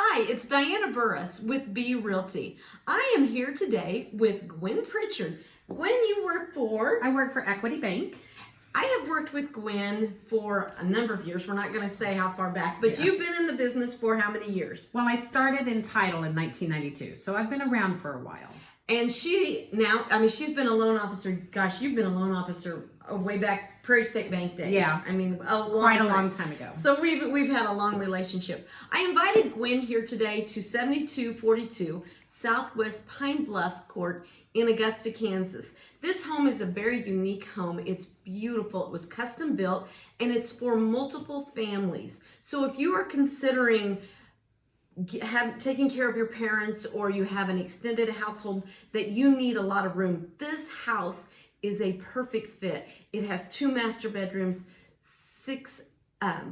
Hi, it's Diana Burris with B Realty. I am here today with Gwen Pritchard. Gwen, you work for? I work for Equity Bank. I have worked with Gwen for a number of years. We're not going to say how far back, but you've been in the business for how many years? Well, I started in title in 1992, so I've been around for a while. And she's been a loan officer. Gosh, you've been a loan officer way back Prairie State Bank days. Yeah. I mean, Quite a long time ago. So we've had a long relationship. I invited Gwen here today to 7242 Southwest Pine Bluff Court in Augusta, Kansas. This home is a very unique home. It's beautiful. It was custom built and it's for multiple families. So if you are considering taking care of your parents, or you have an extended household that you need a lot of room, this house is a perfect fit. It has 2 master bedrooms, 5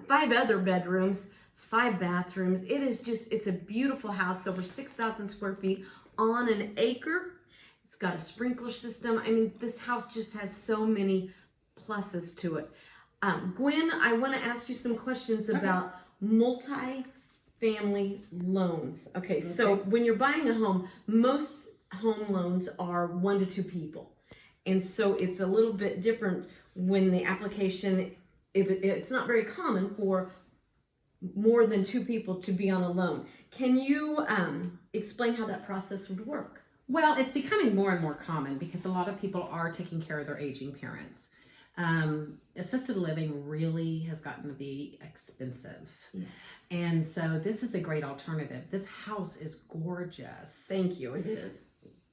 other bedrooms, 5 bathrooms. It's a beautiful house, over 6,000 square feet on an acre. It's got a sprinkler system. I mean, this house just has so many pluses to it. Gwen, I want to ask you some questions about multi-family loans. Okay, so when you're buying a home, most home loans are 1 to 2 people. And so it's a little bit different when the application, it's not very common for more than 2 people to be on a loan. Can you explain how that process would work? Well, it's becoming more and more common because a lot of people are taking care of their aging parents. Assisted living really has gotten to be expensive. Yes. And so this is a great alternative. This house is gorgeous. Thank you, it is.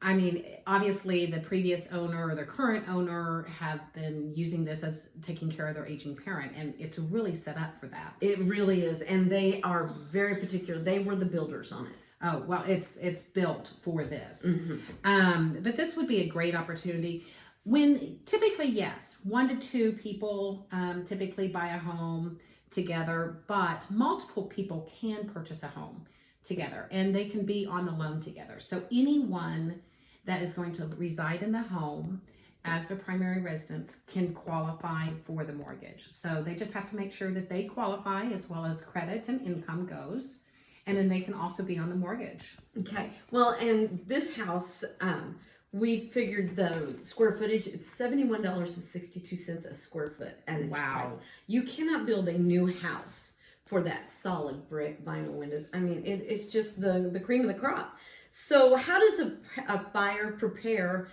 I mean, obviously the previous owner or the current owner have been using this as taking care of their aging parent, and it's really set up for that. It really is, and they are very particular. They were the builders on it. Oh, well, it's built for this. Mm-hmm. But this would be a great opportunity. When typically, yes, 1 to 2 people typically buy a home together, but multiple people can purchase a home together and they can be on the loan together. So anyone that is going to reside in the home as their primary residence can qualify for the mortgage. So they just have to make sure that they qualify as well as credit and income goes, and then they can also be on the mortgage. Okay, well, and this house, we figured the square footage, it's $71.62 a square foot at its price. You cannot build a new house for that solid brick vinyl windows. I mean, it's just the cream of the crop. So how does a buyer prepare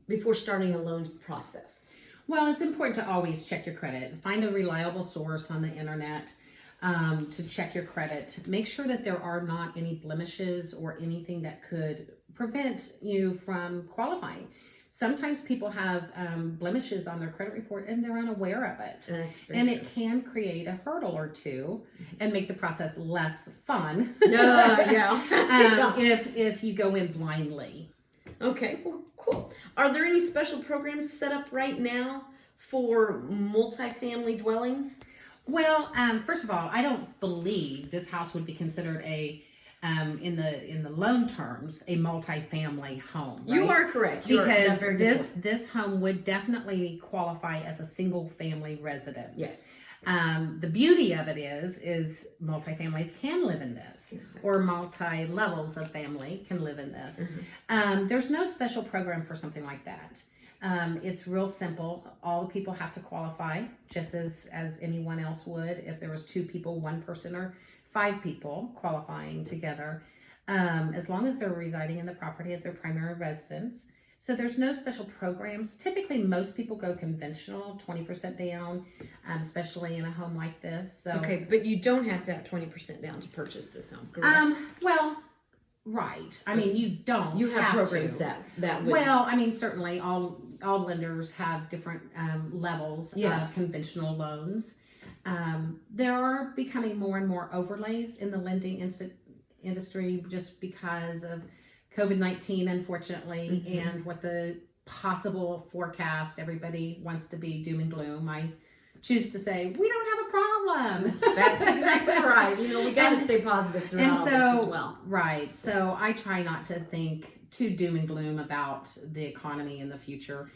before starting a loan process? Well, it's important to always check your credit. Find a reliable source on the internet to check your credit. Make sure that there are not any blemishes or anything that could prevent you from qualifying. Sometimes people have blemishes on their credit report and they're unaware of it. And it can create a hurdle or two and make the process less fun if you go in blindly. Okay, well, cool. Are there any special programs set up right now for multifamily dwellings? Well, first of all, I don't believe this house would be considered in the loan terms, a multifamily home. Right? You are correct. Because this home would definitely qualify as a single family residence. Yes. The beauty of it is multifamilies can live in this, or multi-levels of family can live in this. There's no special program for something like that. It's real simple. All the people have to qualify just as anyone else would if there was 2 people, 1 person, or 5 people qualifying together, as long as they're residing in the property as their primary residence. So there's no special programs. Typically, most people go conventional, 20% down, especially in a home like this. So, okay, but you don't have to have 20% down to purchase this home, correct? Well, right. I mean, you don't. You have programs to. that would. Well, I mean, certainly all lenders have different levels of conventional loans. There are becoming more and more overlays in the lending industry just because of COVID-19, unfortunately, and what the possible forecast. Everybody wants to be doom and gloom. I choose to say, we don't have a problem. That's exactly right. We got to stay positive throughout all this as well. Right. So I try not to think too doom and gloom about the economy in the future.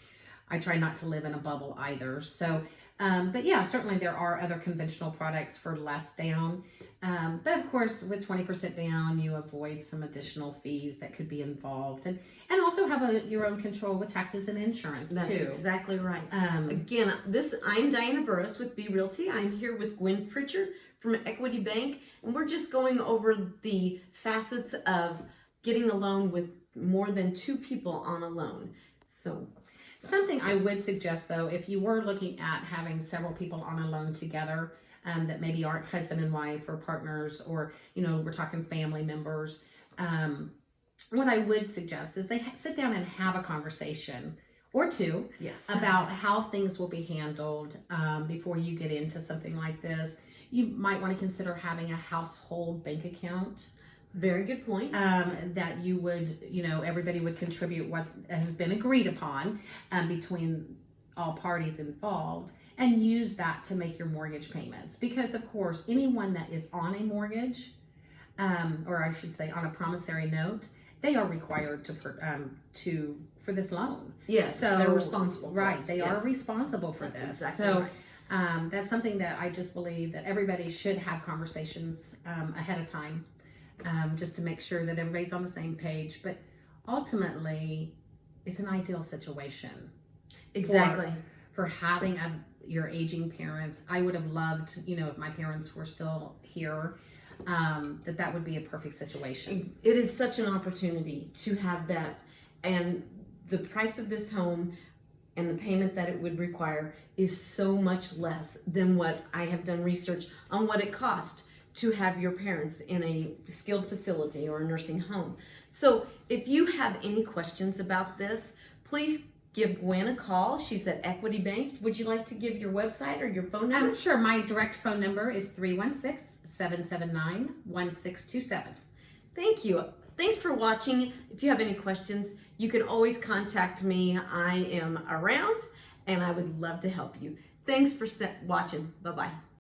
I try not to live in a bubble either. So But yeah, certainly there are other conventional products for less down. But of course, with 20% down, you avoid some additional fees that could be involved, and also have your own control with taxes and insurance That's too. exactly right. Um, Again, I'm Diana Burris with B Realty. I'm here with Gwen Pritchard from Equity Bank, and we're just going over the facets of getting a loan with more than 2 people on a loan. So, Something I would suggest though, if you were looking at having several people on a loan together, that maybe aren't husband and wife or partners, or we're talking family members, what I would suggest is they sit down and have a conversation or two yes. about how things will be handled before you get into something like this. You might want to consider having a household bank account. Very good point. That you would, everybody would contribute what has been agreed upon between all parties involved, and use that to make your mortgage payments. Because of course, anyone that is on a mortgage, or I should say on a promissory note, they are required for this loan. Yes, so they're responsible. Right, they are Yes. responsible for That's this. exactly So. right. That's something that I just believe that everybody should have conversations ahead of time, just to make sure that everybody's on the same page. But ultimately, it's an ideal situation Exactly. for having your aging parents. I would have loved, if my parents were still here, that would be a perfect situation. It is such an opportunity to have that, and the price of this home and the payment that it would require is so much less than what I have done research on what it cost to have your parents in a skilled facility or a nursing home. So if you have any questions about this, please give Gwen a call. She's at Equity Bank. Would you like to give your website or your phone number? Sure. My direct phone number is 316-779-1627. Thank you. Thanks for watching. If you have any questions, you can always contact me. I am around and I would love to help you. Thanks for watching. Bye-bye.